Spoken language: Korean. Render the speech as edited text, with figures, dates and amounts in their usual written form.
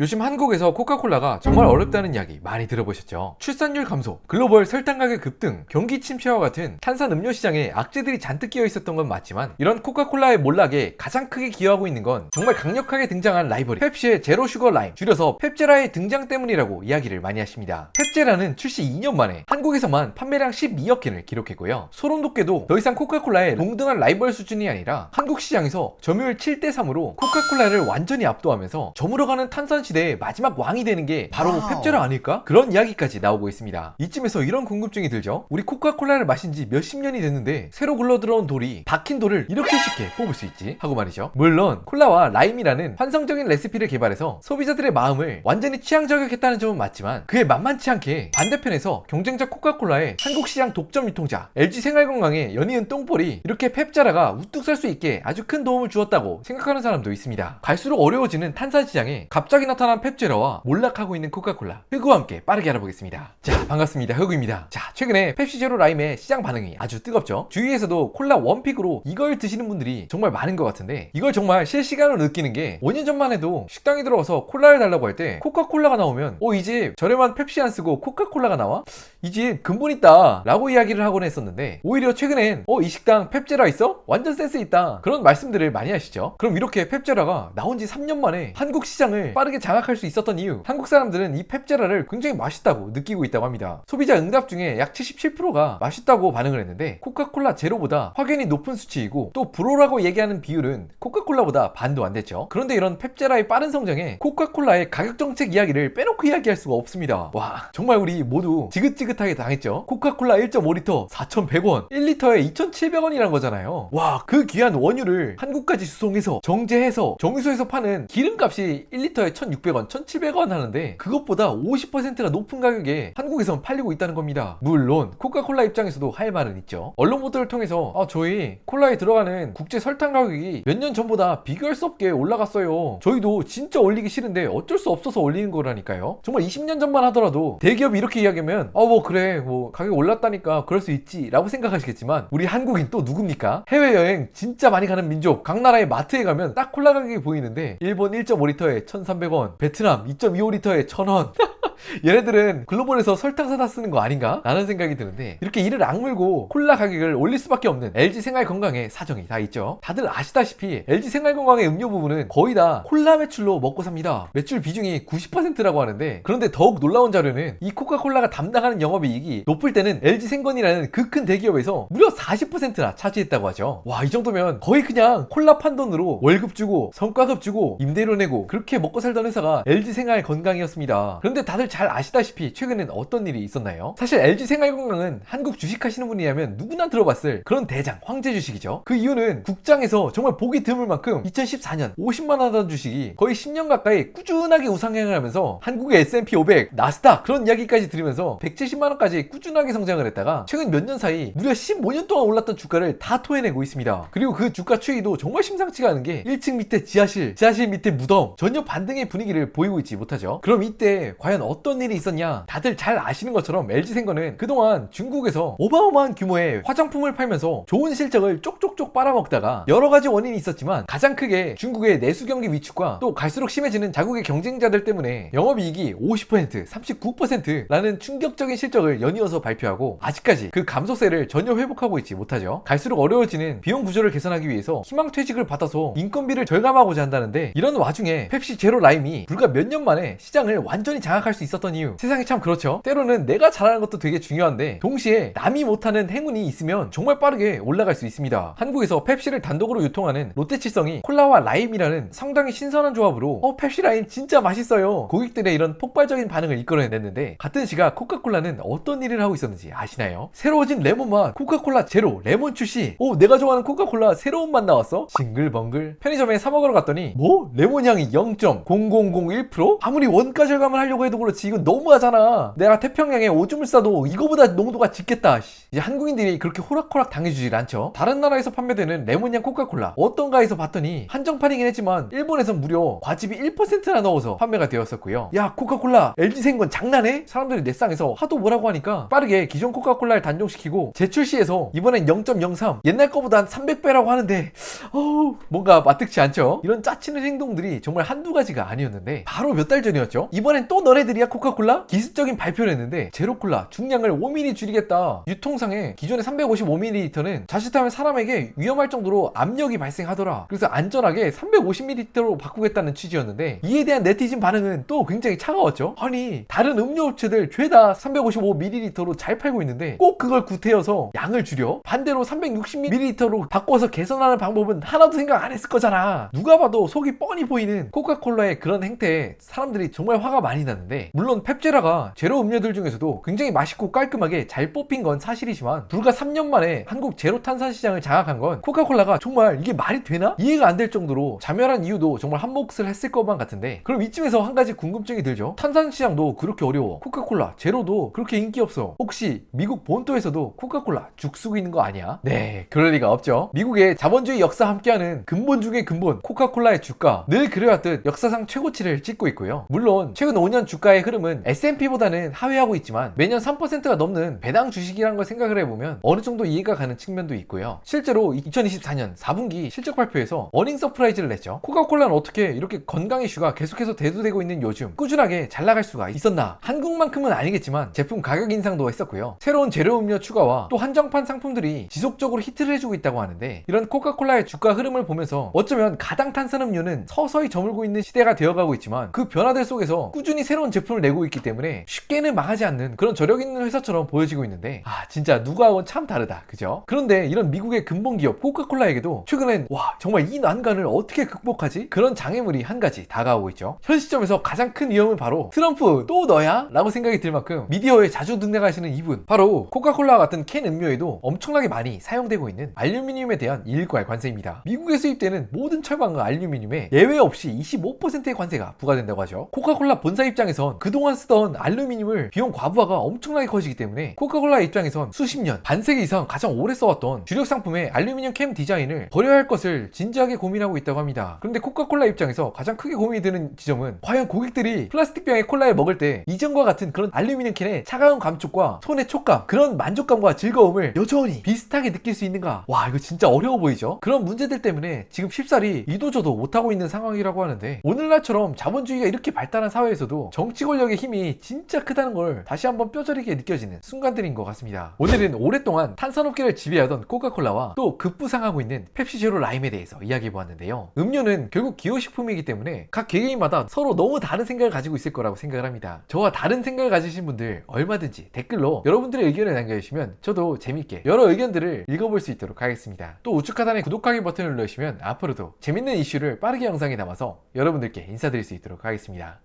요즘 한국에서 코카콜라가 정말 어렵다는 이야기 많이 들어보셨죠? 출산율 감소, 글로벌 설탕 가격 급등, 경기 침체와 같은 탄산 음료 시장에 악재들이 잔뜩 끼어 있었던 건 맞지만 이런 코카콜라의 몰락에 가장 크게 기여하고 있는 건 정말 강력하게 등장한 라이벌이 펩시의 제로 슈거 라임, 줄여서 펩제라의 등장 때문이라고 이야기를 많이 하십니다. 펩제라는 출시 2년 만에 한국에서만 판매량 12억 캔을 기록했고요. 소름 돋게도 더 이상 코카콜라의 동등한 라이벌 수준이 아니라 한국 시장에서 점유율 7대3으로 코카콜라를 완전히 압도하면서 저물어가는 탄산 시대의 마지막 왕이 되는 게 바로 펩제라 아닐까? 그런 이야기까지 나오고 있습니다. 이쯤에서 이런 궁금증이 들죠? 우리 코카콜라를 마신 지 몇십 년이 됐는데 새로 굴러들어온 돌이 박힌 돌을 이렇게 쉽게 뽑을 수 있지? 하고 말이죠. 물론 콜라와 라임이라는 환상적인 레시피를 개발해서 소비자들의 마음을 완전히 취향 저격했다는 점은 맞지만 그에 만만치 않게 반대편에서 경쟁자 코카콜라의 한국 시장 독점 유통자 LG 생활건강의 연이은 똥볼이 이렇게 펩제라가 우뚝 설 수 있게 아주 큰 도움을 주었다고 생각하는 사람도 있습니다. 갈수록 어려워지는 탄산 시장에 갑자기 나타난 펩제라와 몰락하고 있는 코카콜라, 흑우와 함께 빠르게 알아보겠습니다. 자, 반갑습니다. 흑우입니다. 자, 최근에 펩시 제로 라임의 시장 반응이 아주 뜨겁죠? 주위에서도 콜라 원픽으로 이걸 드시는 분들이 정말 많은 것 같은데 이걸 정말 실시간으로 느끼는 게 5년 전만 해도 식당에 들어가서 콜라를 달라고 할 때 코카콜라가 나오면 이 집 저렴한 펩시 안 쓰고 코카콜라가 나와? 이 집 근본 있다 라고 이야기를 하곤 했었는데 오히려 최근엔 이 식당 펩제라 있어? 완전 센스 있다 그런 말씀들을 많이 하시죠. 그럼 이렇게 펩제라가 나온 지 3년 만에 한국 시장을 빠르게 장악할 수 있었던 이유, 한국 사람들은 이 펩제라를 굉장히 맛있다고 느끼고 있다고 합니다. 소비자 응답 중에 약 77%가 맛있다고 반응을 했는데 코카콜라 제로보다 확연히 높은 수치이고 또 불호라고 얘기하는 비율은 코카콜라보다 반도 안 됐죠. 그런데 이런 펩제라의 빠른 성장에 코카콜라의 가격 정책 이야기를 빼놓고 이야기할 수가 없습니다. 와, 정말 우리 모두 지긋지긋하게 당했죠. 코카콜라 1.5리터 4,100원, 1리터에 2,700원이란 거잖아요. 와, 그 귀한 원유를 한국까지 수송해서 정제해서 정유소에서 파는 기름값이 1리터에 1,600원, 1,700원 하는데 그것보다 50%가 높은 가격에 한국에선 팔리고 있다는 겁니다. 물론 코카콜라 입장에서도 할 말은 있죠. 언론 보도를 통해서 저희 콜라에 들어가는 국제 설탕 가격이 몇 년 전보다 비교할 수 없게 올라갔어요. 저희도 진짜 올리기 싫은데 어쩔 수 없어서 올리는 거라니까요. 정말 20년 전만 하더라도 대기업이 이렇게 이야기하면 그래 가격 올랐다니까 그럴 수 있지 라고 생각하시겠지만 우리 한국인 또 누굽니까? 해외여행 진짜 많이 가는 민족. 각 나라의 마트에 가면 딱 콜라 가격이 보이는데 일본 1.5리터에 1,300원, 베트남 2.25리터에 1,000원 얘네들은 글로벌에서 설탕 사다 쓰는 거 아닌가? 라는 생각이 드는데 이렇게 이를 악물고 콜라 가격을 올릴 수밖에 없는 LG 생활건강의 사정이 다 있죠. 다들 아시다시피 LG 생활건강의 음료 부분은 거의 다 콜라 매출로 먹고 삽니다. 매출 비중이 90%라고 하는데 그런데 더욱 놀라운 자료는 이 코카콜라가 담당하는 영업이익이 높을 때는 LG 생건이라는 그 큰 대기업에서 무려 40%나 차지했다고 하죠. 와, 이 정도면 거의 그냥 콜라 판 돈으로 월급 주고 성과급 주고 임대료 내고 그렇게 먹고 살던 회사가 LG 생활건강이었습니다. 그런데 다들 잘 아시다시피 최근엔 어떤 일이 있었나요? 사실 LG 생활건강은 한국 주식하시는 분이라면 누구나 들어봤을 그런 대장 황제 주식이죠. 그 이유는 국장에서 정말 보기 드물 만큼 2014년 50만 원 하던 주식이 거의 10년 가까이 꾸준하게 우상향을 하면서 한국의 S&P 500, 나스닥 그런 이야기까지 들으면서 170만 원까지 꾸준하게 성장을 했다가 최근 몇 년 사이 무려 15년 동안 올랐던 주가를 다 토해내고 있습니다. 그리고 그 주가 추이도 정말 심상치가 않은 게 1층 밑에 지하실 밑에 무덤 전혀 반등의 분위기를 보이고 있지 못하죠. 그럼 이때 과연 어떤 일이 있었냐? 다들 잘 아시는 것처럼 LG생건은 그동안 중국에서 어마어마한 규모의 화장품을 팔면서 좋은 실적을 쪽쪽쪽 빨아먹다가 여러 가지 원인이 있었지만 가장 크게 중국의 내수 경기 위축과 또 갈수록 심해지는 자국의 경쟁자들 때문에 영업이익이 50%, 39%라는 충격적인 실적을 연이어서 발표하고 아직까지 그 감소세를 전혀 회복하고 있지 못하죠. 갈수록 어려워지는 비용 구조를 개선하기 위해서 희망퇴직을 받아서 인건비를 절감하고자 한다는데 이런 와중에 펩시 제로 라임이 불과 몇 년 만에 시장을 완전히 장악할 수 있었던 이유, 세상이 참 그렇죠. 때로는 내가 잘하는 것도 되게 중요한데 동시에 남이 못하는 행운이 있으면 정말 빠르게 올라갈 수 있습니다. 한국에서 펩시를 단독으로 유통하는 롯데칠성이 콜라와 라임이라는 상당히 신선한 조합으로 펩시 라임 진짜 맛있어요 고객들의 이런 폭발적인 반응을 이끌어냈는데 같은 시각 코카콜라는 어떤 일을 하고 있었는지 아시나요? 새로워진 레몬맛 코카콜라 제로 레몬 출시. 내가 좋아하는 코카콜라 새로운 맛 나왔어? 싱글벙글. 편의점에 사 먹으러 갔더니 레몬 향이 0.0001%? 아무리 원가 절감을 하려고 해도 그렇지 그렇지 이건 너무하잖아. 내가 태평양에 오줌을 싸도 이거보다 농도가 짙겠다. 이제 한국인들이 그렇게 호락호락 당해주질 않죠. 다른 나라에서 판매되는 레몬향 코카콜라 어떤가에서 봤더니 한정판이긴 했지만 일본에선 무려 과즙이 1%나 넣어서 판매가 되었었고요. 야 코카콜라 LG생건 장난해? 사람들이 넷상에서 하도 뭐라고 하니까 빠르게 기존 코카콜라를 단종시키고 재출시해서 이번엔 0.03 옛날 거보다 한 300배라고 하는데 뭔가 마뜩지 않죠? 이런 짜치는 행동들이 정말 한두 가지가 아니었는데 바로 몇 달 전이었죠. 이번엔 또 너네들이야 코카콜라? 기습적인 발표를 했는데 제로콜라 중량을 5mm 줄이겠다. 유통상에 기존의 355ml는 자칫하면 사람에게 위험할 정도로 압력이 발생하더라. 그래서 안전하게 350ml로 바꾸겠다는 취지였는데 이에 대한 네티즌 반응은 또 굉장히 차가웠죠. 아니 다른 음료 업체들 죄다 355ml로 잘 팔고 있는데 꼭 그걸 구태여서 양을 줄여? 반대로 360ml로 바꿔서 개선하는 방법은 하나도 생각 안 했을 거잖아. 누가 봐도 속이 뻔히 보이는 코카콜라의 그런 행태에 사람들이 정말 화가 많이 났는데, 물론 펩제라가 제로 음료들 중에서도 굉장히 맛있고 깔끔하게 잘 뽑힌 건 사실이지만 불과 3년 만에 한국 제로 탄산 시장을 장악한 건 코카콜라가 정말 이게 말이 되나? 이해가 안 될 정도로 자멸한 이유도 정말 한몫을 했을 것만 같은데, 그럼 이쯤에서 한 가지 궁금증이 들죠. 탄산 시장도 그렇게 어려워, 코카콜라 제로도 그렇게 인기 없어, 혹시 미국 본토에서도 코카콜라 죽 쓰고 있는 거 아니야? 네, 그럴 리가 없죠. 미국의 자본주의 역사 함께하는 근본 중의 근본 코카콜라의 주가 늘 그래왔듯 역사상 최고치를 찍고 있고요. 물론 최근 5년 주가의 흐름은 S&P보다는 하회하고 있지만 매년 3%가 넘는 배당 주식이라는 걸 생각을 해보면 어느 정도 이해가 가는 측면도 있고요. 실제로 2024년 4분기 실적 발표에서 어닝 서프라이즈를 냈죠. 코카콜라는 어떻게 이렇게 건강 이슈가 계속해서 대두되고 있는 요즘 꾸준하게 잘 나갈 수가 있었나? 한국만큼은 아니겠지만 제품 가격 인상도 했었고요. 새로운 재료 음료 추가와 또 한정판 상품들이 지속적으로 히트를 해주고 있다고 하는데, 이런 코카콜라의 주가 흐름을 보면서 어쩌면 가당 탄산음료는 서서히 저물고 있는 시대가 되어가고 있지만 그 변화들 속에서 꾸준히 새로운 제품을 내고 있기 때문에 쉽게는 망하지 않는 그런 저력 있는 회사처럼 보여지고 있는데, 진짜 누구하고는 참 다르다, 그죠? 그런데 이런 미국의 근본 기업 코카콜라에게도 최근엔 정말 이 난관을 어떻게 극복하지? 그런 장애물이 한 가지 다가오고 있죠. 현 시점에서 가장 큰 위험은 바로 트럼프 또 너야? 라고 생각이 들 만큼 미디어에 자주 등장하시는 이분, 바로 코카콜라와 같은 캔 음료에도 엄청나게 많이 사용되고 있는 알루미늄에 대한 일괄 관세입니다. 미국에 수입되는 모든 철광과 알루미늄에 예외 없이 25%의 관세가 부과된다고 하죠. 코카콜라 본사 입장에선 그동안 쓰던 알루미늄을 비용 과부하가 엄청나게 커지기 때문에 코카콜라 입장에선 수십 년, 반세기 이상 가장 오래 써왔던 주력 상품의 알루미늄 캔 디자인을 버려야 할 것을 진지하게 고민하고 있다고 합니다. 그런데 코카콜라 입장에서 가장 크게 고민이 되는 지점은, 과연 고객들이 플라스틱 병의 콜라를 먹을 때 이전과 같은 그런 알루미늄 캔의 차가운 감촉과 손의 촉감, 그런 만족감과 즐거움을 여전히 비슷하게 느낄 수 있는가? 이거 진짜 어려워 보이죠? 그런 문제들 때문에 지금 쉽사리 이도저도 못하고 있는 상황이라고 하는데, 오늘날처럼 자본주의가 이렇게 발달한 사회에서도 정치 권력의 힘이 진짜 크다는 걸 다시 한번 뼈저리게 느껴지는 순간들인 것 같습니다. 오늘은 오랫동안 탄산업계를 지배하던 코카콜라와 또 급부상하고 있는 펩시 제로 라임에 대해서 이야기해보았는데요. 음료는 결국 기호식품이기 때문에 각 개개인마다 서로 너무 다른 생각을 가지고 있을 거라고 생각을 합니다. 저와 다른 생각을 가지신 분들 얼마든지 댓글로 여러분들의 의견을 남겨주시면 저도 재밌게 여러 의견들을 읽어볼 수 있도록 하겠습니다. 또 우측 하단에 구독하기 버튼을 눌러주시면 앞으로도 재밌는 이슈를 빠르게 영상에 담아서 여러분들께 인사드릴 수 있도록 하겠습니다.